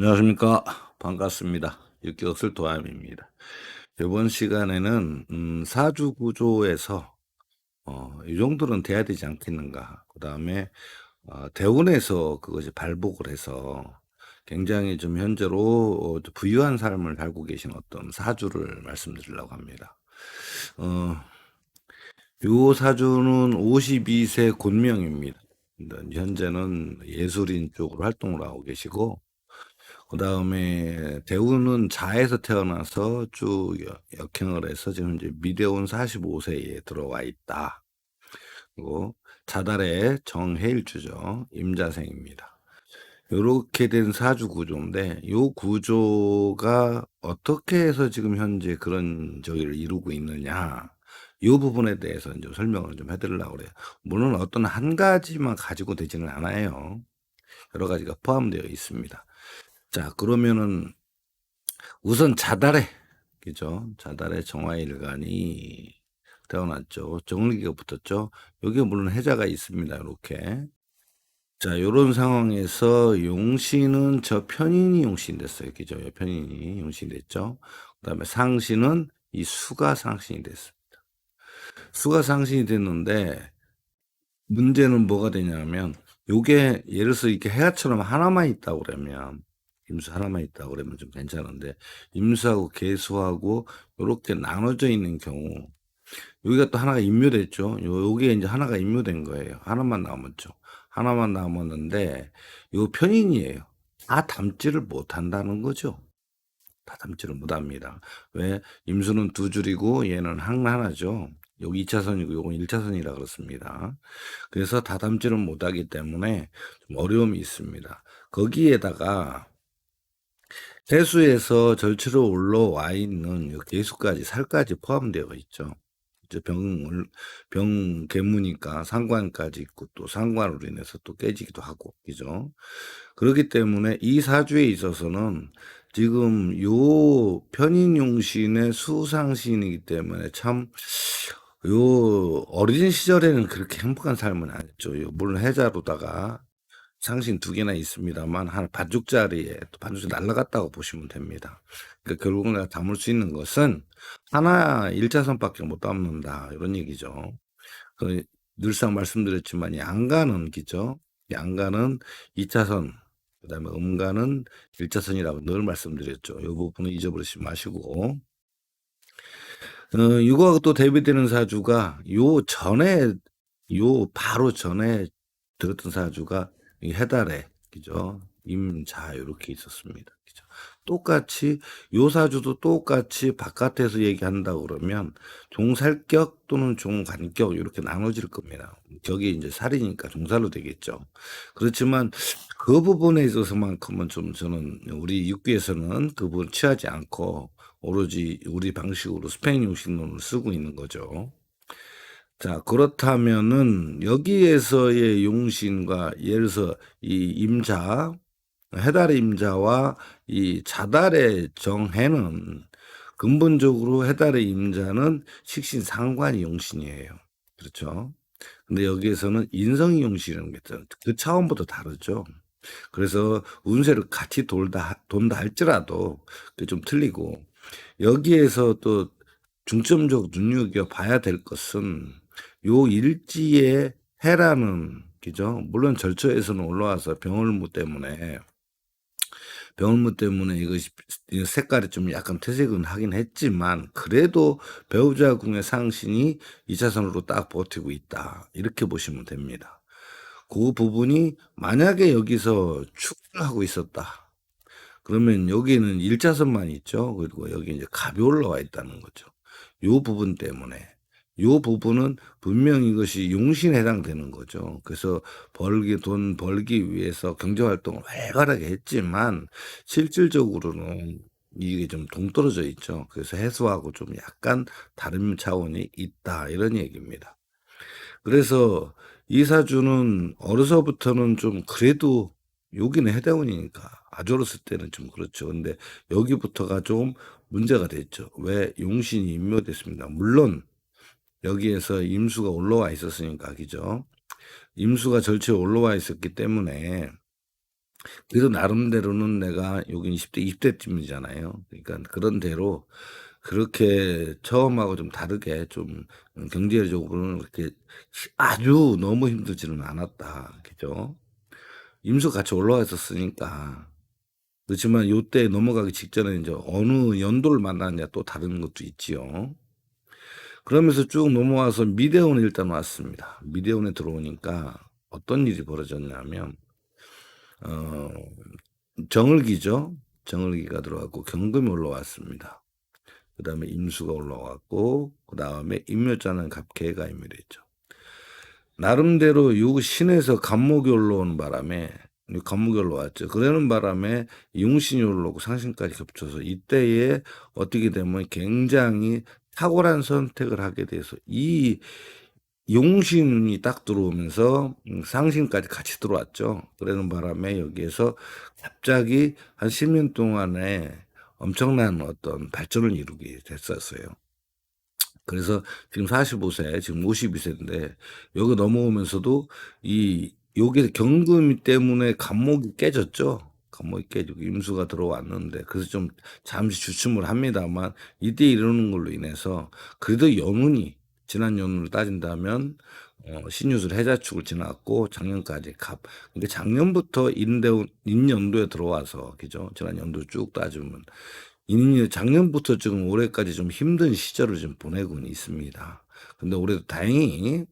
안녕하십니까. 반갑습니다. 육기억슬 도함입니다. 이번 시간에는 사주 구조에서 이 정도는 돼야 되지 않겠는가. 그다음에 대운에서 그것이 발복을 해서 굉장히 좀 현재로 부유한 삶을 살고 계신 어떤 사주를 말씀드리려고 합니다. 어 요 사주는 52세 곤명입니다. 현재는 예술인 쪽으로 활동을 하고 계시고, 그다음에 대우는 자에서 태어나서 쭉 역행을 해서 지금 이제 미대운 45세에 들어와 있다. 그리고 자달의 정해일주죠. 임자생입니다. 요렇게 된 사주 구조인데, 요 구조가 어떻게 해서 지금 현재 그런 저기를 이루고 있느냐, 요 부분에 대해서 이제 설명을 좀 해드리려고 그래요. 물론 어떤 한 가지만 가지고 되지는 않아요. 여러 가지가 포함되어 있습니다. 자, 그러면은 우선 자달에, 그죠? 자달에 정화일간이 태어났죠. 정리기가 붙었죠. 여기에 물론 해자가 있습니다. 이렇게. 자, 요런 상황에서 용신은 저 편인이 용신 됐어요. 그죠? 편인이 용신 됐죠. 그다음에 상신은 이 수가 상신이 됐습니다. 수가 상신이 됐는데, 문제는 뭐가 되냐면, 요게 예를 들어서 이렇게 해가처럼 하나만 있다고 그러면, 임수 하나만 있다고 그러면 좀 괜찮은데, 임수하고 계수하고 요렇게 나눠져 있는 경우, 여기가 또 하나가 임묘됐죠. 요게 이제 하나가 임묘된 거예요. 하나만 남았죠. 하나만 남았는데, 요 편인이에요. 다 담지를 못한다는 거죠. 다 담지를 못합니다. 왜? 임수는 두 줄이고 얘는 하나죠. 여기 2차선이고 요건 1차선이라 그렇습니다. 그래서 다 담지를 못하기 때문에 좀 어려움이 있습니다. 거기에다가 세수에서 절치로 올라와 있는 계수까지 살까지 포함되어 있죠. 이제 병 계무니까 상관까지 있고, 또 상관으로 인해서 또 깨지기도 하고, 그죠? 그렇기 때문에 이 사주에 있어서는 지금 요 편인용신의 수상신이기 때문에 참, 요 어린 시절에는 그렇게 행복한 삶은 아니었죠. 물론 해자로다가 상신 두 개나 있습니다만 한 반죽짜리에 또 반죽이 날라갔다고 보시면 됩니다. 그러니까 결국 내가 담을 수 있는 것은 하나 1차선밖에 못 담는다, 이런 얘기죠. 늘상 말씀드렸지만 양가는 기죠. 양가는 2차선, 그다음에 음가는 1차선이라고 늘 말씀드렸죠. 이 부분은 잊어버리지 마시고, 이거하고 또 대비되는 사주가 바로 전에 들었던 사주가 이 해달에, 그죠? 임자, 이렇게 있었습니다. 그죠? 똑같이, 요 사주도 똑같이 바깥에서 얘기한다고 그러면 종살격 또는 종간격 이렇게 나눠질 겁니다. 격이 이제 살이니까 종살로 되겠죠. 그렇지만 그 부분에 있어서만큼은 좀 저는 우리 육교에서는 그 부분 취하지 않고 오로지 우리 방식으로 스페인 용신론을 쓰고 있는 거죠. 자, 그렇다면은 여기에서의 용신과 예를 들어서 이 임자, 해달의 임자와 이 자달의 정해는 근본적으로 해달의 임자는 식신 상관이 용신이에요. 그렇죠? 근데 여기에서는 인성이 용신이라는 게 있잖아요. 그 차원부터 다르죠. 그래서 운세를 같이 돈다 할지라도 그게 좀 틀리고, 여기에서 또 중점적으로 눈여겨봐야 될 것은 요 일지의 해라는, 그죠? 물론 절처에서는 올라와서 병을무 때문에 이것이 색깔이 좀 약간 퇴색은 하긴 했지만, 그래도 배우자 궁의 상신이 2차선으로 딱 버티고 있다, 이렇게 보시면 됩니다. 그 부분이 만약에 여기서 축을 하고 있었다, 그러면 여기는 1차선만 있죠. 그리고 여기 이제 갑이 올라와 있다는 거죠. 요 부분 때문에. 요 부분은 분명히 이것이 용신에 해당되는 거죠. 그래서 돈 벌기 위해서 경제활동을 활발하게 했지만, 실질적으로는 이게 좀 동떨어져 있죠. 그래서 해수하고 좀 약간 다른 차원이 있다, 이런 얘기입니다. 그래서 이 사주는 어려서부터는 좀 그래도, 여기는 해대운이니까 아주 어렸을 때는 좀 그렇죠. 근데 여기부터가 좀 문제가 됐죠. 왜? 용신이 임묘됐습니다. 물론 여기에서 임수가 올라와 있었으니까, 그죠? 임수가 절치에 올라와 있었기 때문에 그래도 나름대로는 내가 여긴 10대 20 대쯤이잖아요. 그러니까 그런 대로 그렇게 처음하고 좀 다르게 좀 경제적으로는 그렇게 아주 너무 힘들지는 않았다. 그죠? 임수가 같이 올라와 있었으니까. 그렇지만 요때 넘어가기 직전에 인제 어느 연도를 만났느냐 또 다른 것도 있지요. 그러면서 쭉 넘어와서 미대원에 일단 왔습니다. 미대원에 들어오니까 어떤 일이 벌어졌냐면 어 정을기죠. 정을기가 들어왔고 경금이 올라왔습니다. 그다음에 임수가 올라왔고 그다음에 임묘자는 갑개가 임묘됐죠. 나름대로 요 신에서 간목이 올라오는 바람에 이 간목이 올라왔죠. 그러는 바람에 용신이 올라오고 상신까지 겹쳐서 이때에 어떻게 되면 굉장히 탁월한 선택을 하게 돼서 이 용신이 딱 들어오면서 상신까지 같이 들어왔죠. 그러는 바람에 여기에서 갑자기 한 10년 동안에 엄청난 어떤 발전을 이루게 됐었어요. 그래서 지금 45 세, 지금 52 세인데 여기 넘어오면서도 이 요게 경금 때문에 간목이 깨졌죠. 간목이 깨지고 임수가 들어왔는데 그래서 좀 잠시 주춤을 합니다만 이때 이러는 걸로 인해서 그래도 연운이 지난 연운을 따진다면 신유술 해자축을 지났고 작년까지 그러니까 작년부터 인연도에 들어와서 그죠? 지난 연도 쭉 따지면 이미 작년부터 지금 올해까지 좀 힘든 시절을 좀 보내고는 있습니다. 근데 올해도 다행히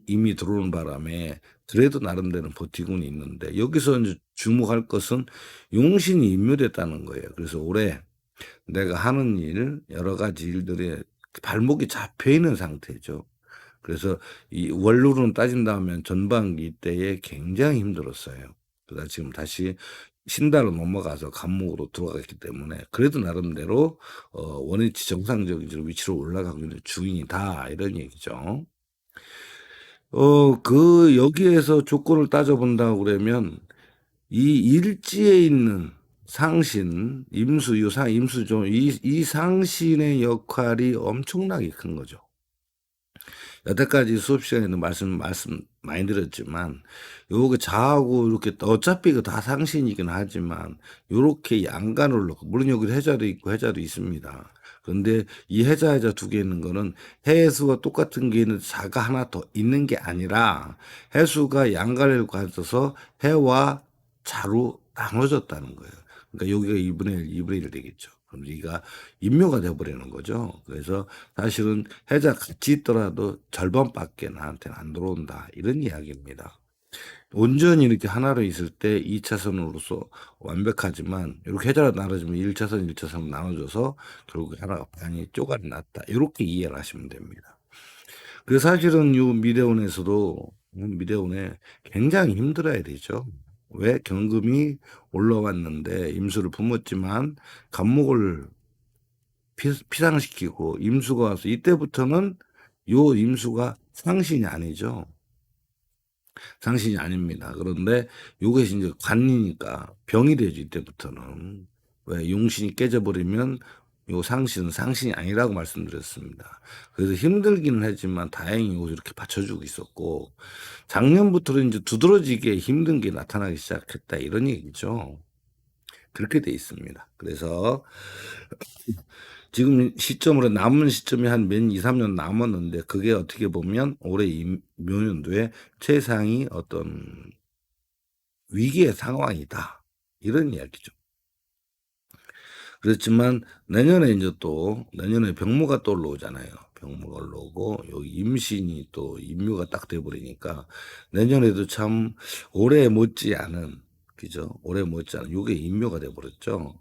이미 들어오는 바람에 그래도 나름대로 버티고는 있는데 여기서 인제 주목할 것은 용신이 임묘됐다는 거예요. 그래서 올해 내가 하는 일 여러 가지 일들에 발목이 잡혀 있는 상태죠. 그래서 이 원로로 따진다면 전반기 때에 굉장히 힘들었어요. 그러다 지금 다시 신달로 넘어가서 간목으로 들어가기 때문에 그래도 나름대로 원위치 정상적인 위치로 올라가고 있는 중이다 이런 얘기죠. 여기에서 조건을 따져 본다고 그러면 이 일지에 있는 상신, 임수 요 상 임수죠. 이 상신의 역할이 엄청나게 큰 거죠. 여태까지 수업 시간에도 말씀 많이 드렸지만 요게 자하고 이렇게 어차피 그 다 상신이긴 하지만 요렇게 양간을 놓고 물론 여기 해자도 있고 해자도 있습니다. 그런데 이 해자 두 개 있는 거는 해수가 똑같은 게 있는 자가 하나 더 있는 게 아니라 해수가 양간을 가져서 해와 자로 나눠졌다는 거예요. 그러니까 여기가 2분의 1, 2분의 1 되겠죠. 그럼 여기가 인묘가 돼 버리는 거죠. 그래서 사실은 해자 같이 있더라도 절반밖에 나한테는 안 들어온다. 이런 이야기입니다. 온전히 이렇게 하나로 있을 때 2 차선으로서 완벽하지만 요렇게 해자가 나눠지면 1 차선, 1 차선 나눠져서 결국 하나가 반이 쪼가리 났다. 요렇게 이해를 하시면 됩니다. 그래서 사실은 요 미래원에서도 미래원에 굉장히 힘들어야 되죠. 왜? 경금이 올라왔는데 임수를 품었지만 간목을 피상시키고 임수가 와서 이때부터는 요 임수가 상신이 아니죠. 상신이 아닙니다. 그런데 요것이 인제 관이니까 병이 되죠 이때부터는. 왜 용신이 깨져 버리면 요 상신은 상신이 아니라고 말씀드렸습니다. 그래서 힘들기는 했지만 다행히 요거 이렇게 받쳐주고 있었고 작년부터는 인제 두드러지게 힘든 게 나타나기 시작했다 이런 얘기죠. 그렇게 돼 있습니다. 그래서 지금 시점으로 남은 시점이 한 몇 2-3년 남았는데 그게 어떻게 보면 올해 묘년도에 최상위 어떤 위기의 상황이다. 이런 이야기죠. 그렇지만 내년에 인제 또 내년에 병무가 또 올라오잖아요. 병무가 올라오고 여기 임신이 또 임묘가 딱 돼 버리니까 내년에도 참 올해 못지않은 그죠? 올해 못지않은 요게 임묘가 돼 버렸죠.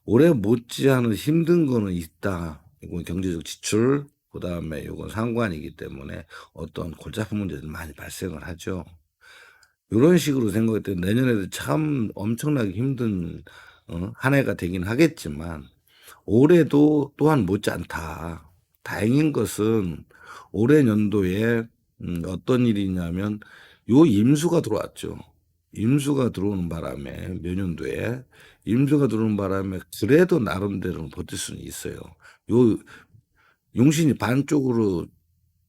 올해 못지않은 힘든 거는 있다. 이건 경제적 지출 그다음에 요건 상관이기 때문에 어떤 골치 아픈 문제들이 많이 발생을 하죠. 요런 식으로 생각할 때 내년에도 참 엄청나게 힘든 한 해가 되긴 하겠지만 올해도 또한 못지않다. 다행인 것은 올해 연도에 어떤 일이 있냐면 요 임수가 들어왔죠. 임수가 들어오는 바람에 묘년도에 임수가 들어오는 바람에 그래도 나름대로는 버틸 수는 있어요. 요 용신이 반쪽으로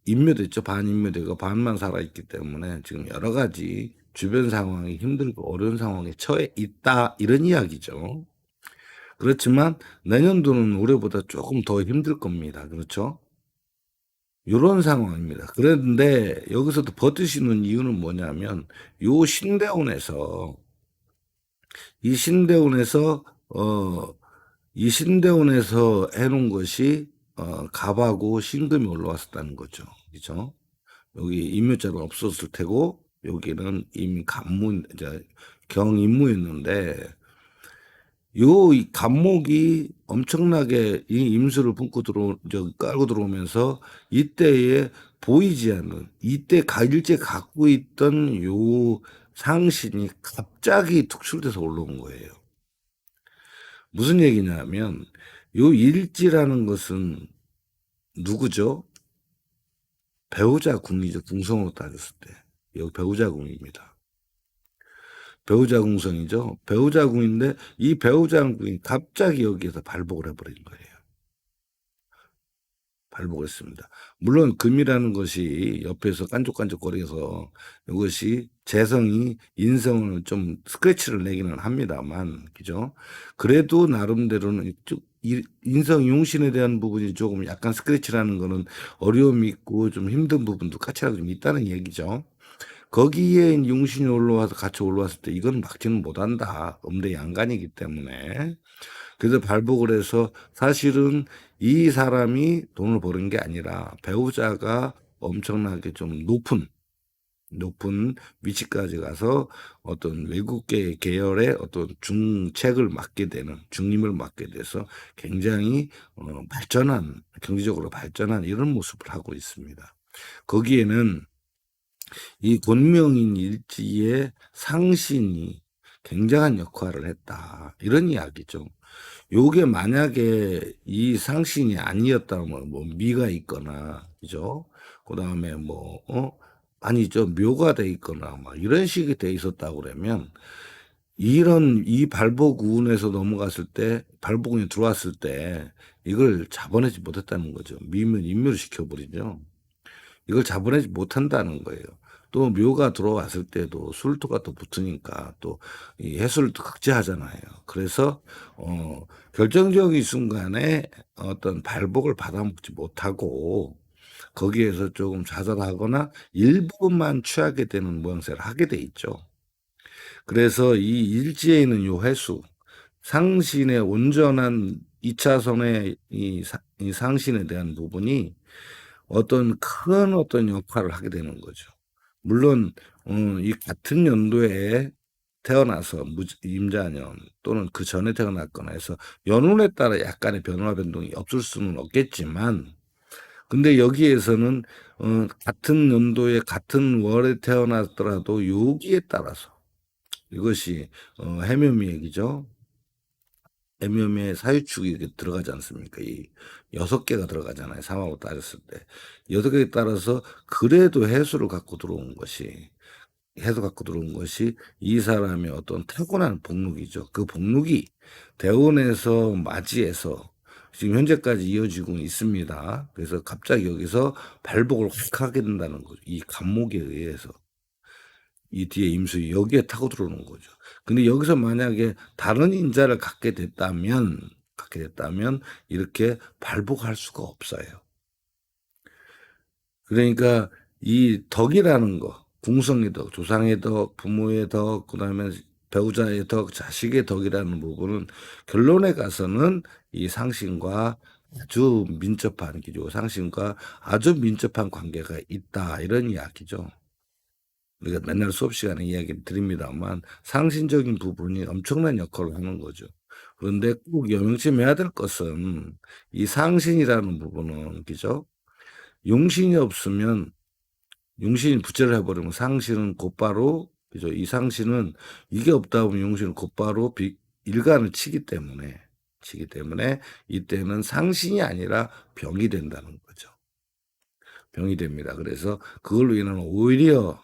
인묘됐죠. 반인묘되고 반만 살아있기 때문에 지금 여러 가지 주변 상황이 힘들고 어려운 상황에 처해 있다 이런 이야기죠. 그렇지만 내년도는 올해보다 쪼금 더 힘들 겁니다. 그렇죠? 요런 상황입니다. 그런데 여기서도 버티시는 이유는 뭐냐면 요 신대운에서 이 신대운에서 어 이 신대운에서 해 놓은 것이 갑하고 신금이 올라왔었다는 거죠. 그죠? 여기 임묘자는 없었을 테고 여기는 이미 간문 이제 경임무였는데 요 이 간목이 엄청나게 이 임수를 품고 깔고 들어오면서 이때에 보이지 않는 이때 일제 갖고 있던 요 상신이 갑자기 tuk출돼서 올라온 거예요. 무슨 얘기냐면 요 일지라는 것은 누구죠? 배우자 궁이죠. 궁성으로 따졌을 때. 여기 배우자 궁입니다. 배우자 궁성이죠. 배우자 궁인데 이 배우자 궁이 갑자기 여기에서 발복을 해버린 거예요. 발복했습니다. 물론 금이라는 것이 옆에서 깐족깐족거려서 이것이 재성이 인성을 좀 스크래치를 내기는 합니다만, 그죠? 그래도 나름대로는 인성 용신에 대한 부분이 조금 약간 스크래치라는 거는 어려움이 있고 좀 힘든 부분도 까칠하게 좀 있다는 얘기죠. 거기에 용신이 올라와서 같이 올라왔을 때 이건 막지는 못한다. 음대 양간이기 때문에. 그래서 발복을 해서 사실은 이 사람이 돈을 버는 게 아니라 배우자가 엄청나게 좀 높은 위치까지 가서 어떤 외국계 계열의 어떤 중책을 맡게 되는 중임을 맡게 돼서 굉장히 발전한 경제적으로 발전한 이런 모습을 하고 있습니다. 거기에는 이 권명인 일지의 상신이 굉장한 역할을 했다. 이런 이야기죠. 요게 만약에 이 상신이 아니었다면 뭐 미가 있거나 그죠? 그다음에 뭐 아니죠. 묘가 돼 있거나 막 이런 식이 돼 있었다고 그러면 이런 이 발복운에서 넘어갔을 때 발복운이 들어왔을 때 이걸 잡아내지 못했다는 거죠. 미면 인묘를 시켜버리죠. 이걸 잡아내지 못한다는 거예요. 또 묘가 들어왔을 때도 술토가 또 붙으니까 또 이 해수를 또 극제하잖아요. 그래서 결정적인 순간에 어떤 발복을 받아먹지 못하고 거기에서 조금 좌절하거나 일부분만 취하게 되는 모양새를 하게 돼 있죠. 그래서 이 일지에 있는 요 해수 상신의 온전한 2차선의 이 상신에 대한 부분이 어떤 큰 어떤 역할을 하게 되는 거죠. 물론 이 같은 연도에 태어나서 임자년 또는 그 전에 태어났거나 해서 연운에 따라 약간의 변화 변동이 없을 수는 없겠지만 근데 여기에서는 같은 연도에 같은 월에 태어났더라도 요기에 따라서 이것이 해묘미 얘기죠. 해묘미에 사유축이 이렇게 들어가지 않습니까? 이 6개가 들어가잖아요. 삼하고 따졌을 때. 6개에 따라서 그래도 해수 갖고 들어온 것이 이 사람의 어떤 타고난 복록이죠. 그 복록이 대원에서 맞이해서 지금 현재까지 이어지고 있습니다. 그래서 갑자기 여기서 발복을 확 하게 된다는 거죠. 이 간목에 의해서. 이 뒤에 임수위 여기에 타고 들어오는 거죠. 근데 여기서 만약에 다른 인자를 갖게 됐다면 이렇게 발복할 수가 없어요. 그러니까 이 덕이라는 거, 궁성의 덕, 조상의 덕, 부모의 덕, 그다음에 배우자의 덕, 자식의 덕이라는 부분은 결론에 가서는 이 상신과 아주 민첩한 기조, 상신과 아주 민첩한 관계가 있다 이런 이야기죠. 우리가 맨날 수업 시간에 이야기를 드립니다만 상신적인 부분이 엄청난 역할을 하는 거죠. 그런데 꼭 명심해야 될 것은 이 상신이라는 부분은 그죠? 용신이 없으면 용신이 부채를 해버리면 상신은 곧바로 그죠? 이 상신은 이게 없다 보면 용신은 곧바로 일간을 치기 때문에 이때는 상신이 아니라 병이 된다는 거죠. 병이 됩니다. 그래서 그걸로 인하면 오히려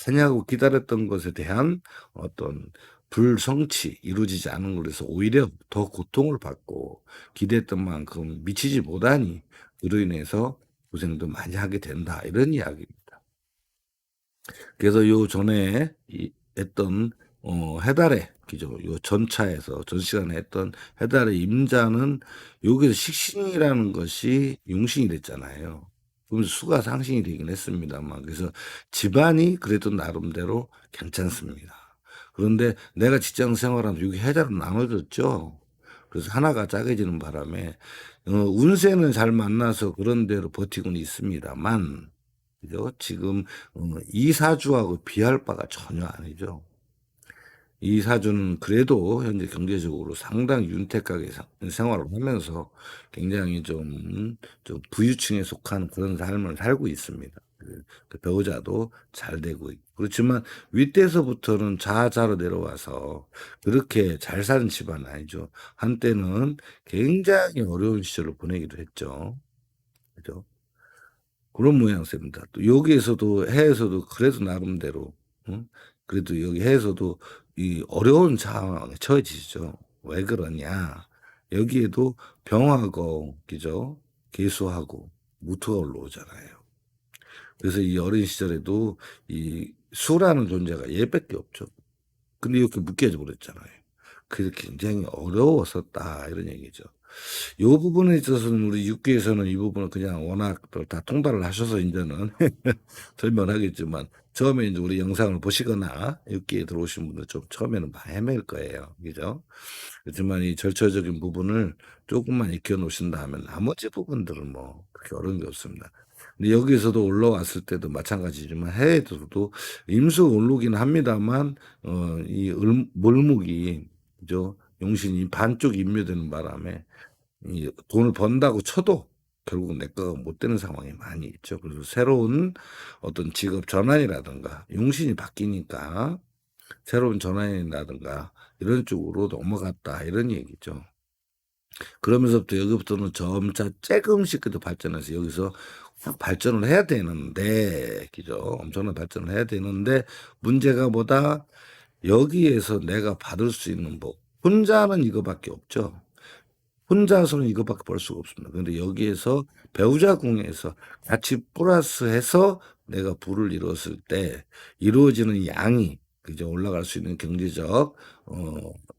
하냐고 기다렸던 것에 대한 어떤 불성취, 이루어지지 않은 걸로 해서 오히려 더 고통을 받고 기대했던 만큼 미치지 못하니 그로 인해서 고생도 많이 하게 된다. 이런 이야기입니다. 그래서 요 전에 했던 해달의 기죠. 요 전차에서 전 시간에 했던 해달의 임자는 여기서 식신이라는 것이 용신이 됐잖아요. 그러면서 수가 상신이 되긴 했습니다만, 그래서 집안이 그래도 나름대로 괜찮습니다. 그런데 내가 직장 생활하면서 여기 해달은 나눠졌죠. 그래서 하나가 작아지는 바람에 운세는 잘 만나서 그런 대로 버티고는 있습니다만, 그죠? 지금 이 사주하고 비할 바가 전혀 아니죠. 이 사주는 그래도 현재 경제적으로 상당히 윤택하게 생활을 하면서 굉장히 좀 부유층에 속한 그런 삶을 살고 있습니다. 그 배우자도 잘 되고 있고. 그렇지만 윗대서부터는 자자로 내려와서 그렇게 잘 사는 집안은 아니죠. 한때는 굉장히 어려운 시절을 보내기도 했죠. 그죠? 그런 모양새입니다. 또 여기에서도 해에서도 그래도 나름대로 응? 그래도 여기 해에서도 이 어려운 상황에 처해지죠. 왜 그러냐? 여기에도 병하고 그죠? 계수하고 무토가 올라오잖아요. 그래서 이 어린 시절에도 이 수라는 존재가 얘밖에 없죠. 근데 이렇게 묶여져 버렸잖아요. 그래서 굉장히 어려웠었다 이런 얘기죠. 요 부분에 있어서는 우리 육계에서는 이 부분을 그냥 워낙 다 통달을 하셔서 이제는 설명을 하겠지만 처음에 이제 우리 영상을 보시거나 육계에 들어오신 분들 좀 처음에는 많이 헤맬 거예요. 그죠? 그렇지만 이 절차적인 부분을 조금만 익혀 놓으신다 하면 나머지 부분들은 뭐 그렇게 어려운 게 없습니다. 근데 여기서도 올라왔을 때도 마찬가지지만 해에서도 임수 오르긴 합니다만 이 몰묵이 그죠? 용신이 반쪽 임묘되는 바람에 이 돈을 번다고 쳐도 결국 내 거가 못 되는 상황이 많이 있죠. 그래서 새로운 어떤 직업 전환이라든가 용신이 바뀌니까 새로운 전환이라든가 이런 쪽으로 넘어갔다 이런 얘기죠. 그러면서부터 여기부터는 점차 조금씩 그래도 발전해서 여기서 확 발전을 해야 되는데, 그죠? 엄청난 발전을 해야 되는데 문제가 뭐다? 여기에서 내가 받을 수 있는 뭐 혼자는 이거밖에 없죠. 혼자서는 이것밖에 벌 수가 없습니다. 그런데 여기에서 배우자 궁에서 같이 플러스해서 내가 부를 이뤘을 때 이루어지는 양이 그죠 올라갈 수 있는 경제적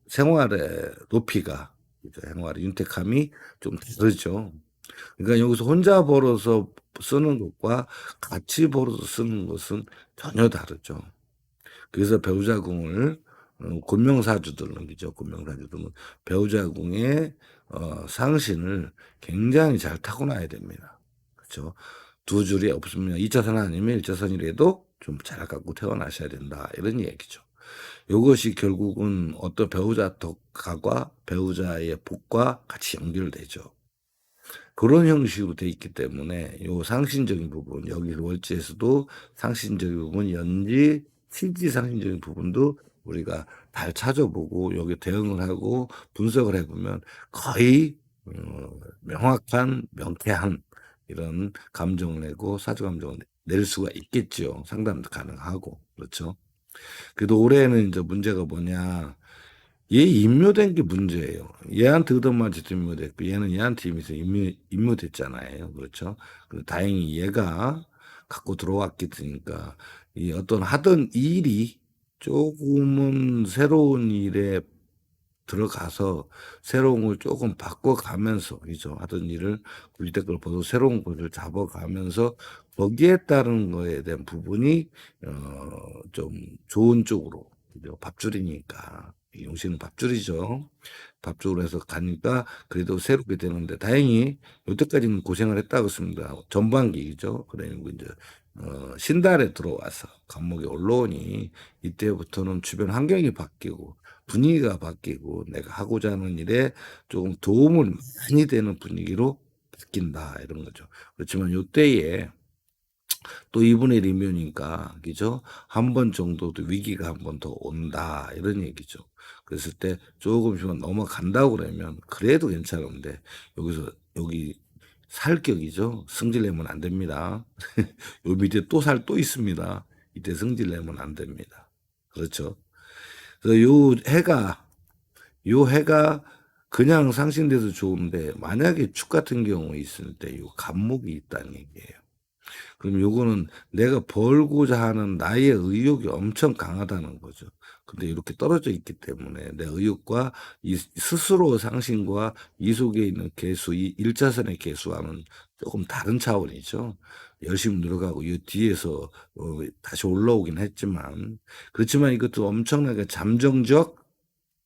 생활의 높이가 그죠? 생활의 윤택함이 좀 다르죠. 그러니까 여기서 혼자 벌어서 쓰는 것과 같이 벌어서 쓰는 것은 전혀 다르죠. 그래서 배우자궁을 곤명사주들은 그죠. 곤명사주들은 배우자궁의 상신을 굉장히 잘 타고나야 됩니다. 그렇죠. 두 줄이 없으면 2차선 아니면 1차선이라도 좀 잘 갖고 태어나셔야 된다. 이런 얘기죠. 이것이 결국은 어떤 배우자 덕과 배우자의 복과 같이 연결되죠. 그런 형식으로 돼 있기 때문에 요 상신적인 부분 여기 월지에서도 상신적인 부분 연지 실지 상신적인 부분도 우리가 잘 찾아보고 여기 대응을 하고 분석을 해보면 거의 명확한 명쾌한 이런 감정을 내고 사주 감정을 낼 수가 있겠죠. 상담도 가능하고 그렇죠. 그래도 올해는 이제 문제가 뭐냐 얘 임묘된 게 문제예요. 얘한테 얻어맞아서 임묘됐고 얘는 얘한테 이미서 임묘됐잖아요. 그렇죠? 근데 다행히 얘가 갖고 들어왔기 때니까 이 어떤 하던 일이 조금은 새로운 일에 들어가서 새로운 걸 조금 바꿔가면서 그죠? 하던 일을 굴릴 걸 보고 새로운 것을 잡아가면서 거기에 따른 거에 대한 부분이 좀 좋은 쪽으로 그죠? 밥줄이니까 용신은 밥줄이죠. 밥줄로 해서 가니까 그래도 새롭게 되는데 다행히 여태까지는 고생을 했다고 했습니다. 전반기죠. 그리고 이제 신달에 들어와서 감목이 올라오니 이때부터는 주변 환경이 바뀌고 분위기가 바뀌고 내가 하고자 하는 일에 조금 도움을 많이 되는 분위기로 바뀐다 이런 거죠. 그렇지만 요때에 또 이분의 리면이니까 그죠? 한 번 정도도 위기가 한 번 더 온다 이런 얘기죠. 그랬을 때 조금씩만 넘어간다고 그러면 그래도 괜찮은데 여기서 여기 살격이죠. 승질내면 안 됩니다. 요 밑에 또 살 또 있습니다. 이때 승질내면 안 됩니다. 그렇죠. 그래서 요 해가 그냥 상신돼도 좋은데 만약에 축 같은 경우에 있을 때 요 간목이 있다는 얘기예요. 그럼 요거는 내가 벌고자 하는 나의 의욕이 엄청 강하다는 거죠. 근데 이렇게 떨어져 있기 때문에 내 의욕과 이 스스로 상신과 이 속에 있는 개수, 이 일차선의 개수와는 조금 다른 차원이죠. 열심히 노력하고 이 뒤에서 다시 올라오긴 했지만, 그렇지만 이것도 엄청나게 잠정적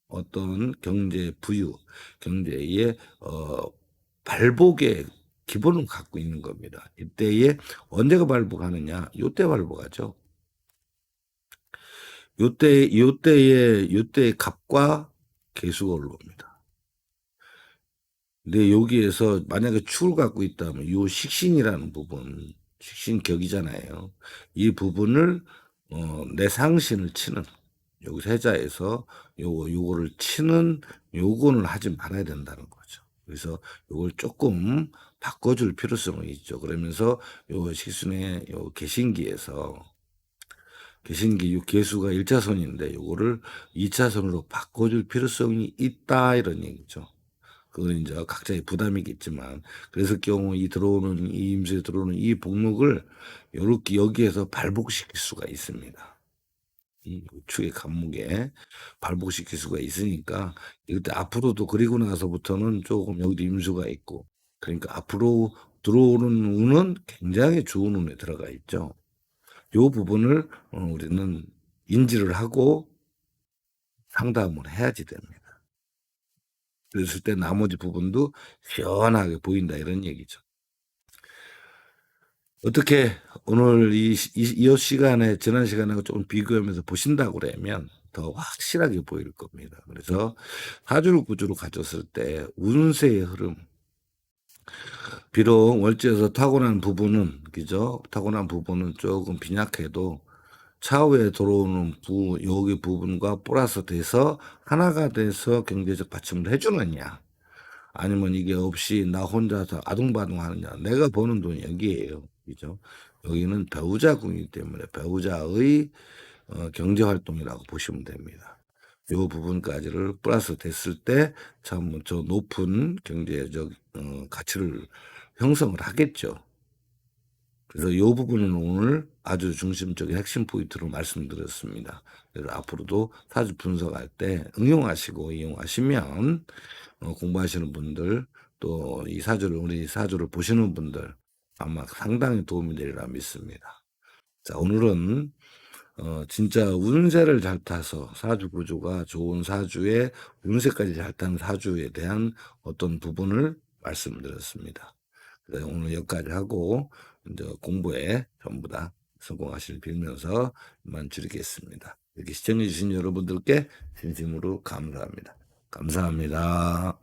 어떤 경제 부유, 경제의 발복의 기본을 갖고 있는 겁니다. 이때에 언제가 발복하느냐? 요때 발복하죠. 요때에 갑과 계수가 올라옵니다. 근데 여기에서 만약에 축을 갖고 있다면 요 식신이라는 부분, 식신격이잖아요. 이 부분을 내 상신을 치는, 여기서 해자에서 요거를 치는 요거는 하지 말아야 된다는 거죠. 그래서 요걸 조금 바꿔줄 필요성이 있죠. 그러면서 요 식신의 요 개신기 요 개수가 1차선인데 요거를 2차선으로 바꿔줄 필요성이 있다 이런 얘기죠. 그건 이제 각자의 부담이겠지만, 그래서 경우 이 임수에 들어오는 이 복목을 요렇게 여기에서 발복시킬 수가 있습니다. 이 우측의 간목에 발복시킬 수가 있으니까 이때 앞으로도, 그리고 나서부터는 조금 여기도 임수가 있고, 그러니까 앞으로 들어오는 운은 굉장히 좋은 운에 들어가 있죠. 요 부분을 우리는 인지를 하고 상담을 해야지 됩니다. 그랬을 때 나머지 부분도 시원하게 보인다 이런 얘기죠. 어떻게 오늘 이 시간에 지난 시간하고 조금 비교하면서 보신다고 그러면 더 확실하게 보일 겁니다. 그래서 사주를 구조로 가졌을 때 운세의 흐름, 비록 월지에서 타고난 부분은, 그죠? 타고난 부분은 조금 빈약해도 차후에 들어오는 여기 부분과 플러스 돼서 하나가 돼서 경제적 받침을 해주느냐, 아니면 이게 없이 나 혼자서 아둥바둥하느냐. 내가 버는 돈이 여기에요. 그죠? 여기는 배우자궁이기 때문에 배우자의 경제활동이라고 보시면 됩니다. 요 부분까지를 플러스 됐을 때 참 저 높은 경제적 가치를 형성을 하겠죠. 그래서 요 부분은 오늘 아주 중심적인 핵심 포인트로 말씀드렸습니다. 그래서 앞으로도 사주 분석할 때 응용하시고 이용하시면 공부하시는 분들, 또 우리 사주를 보시는 분들 아마 상당히 도움이 되리라 믿습니다. 자, 오늘은 진짜 운세를 잘 타서 사주 구조가 좋은 사주에 운세까지 잘 타는 사주에 대한 어떤 부분을 말씀드렸습니다. 그래서 오늘 여기까지 하고 이제 공부에 전부 다 성공하시길 빌면서 이만 줄이겠습니다. 이렇게 시청해 주신 여러분들께 진심으로 감사합니다. 감사합니다.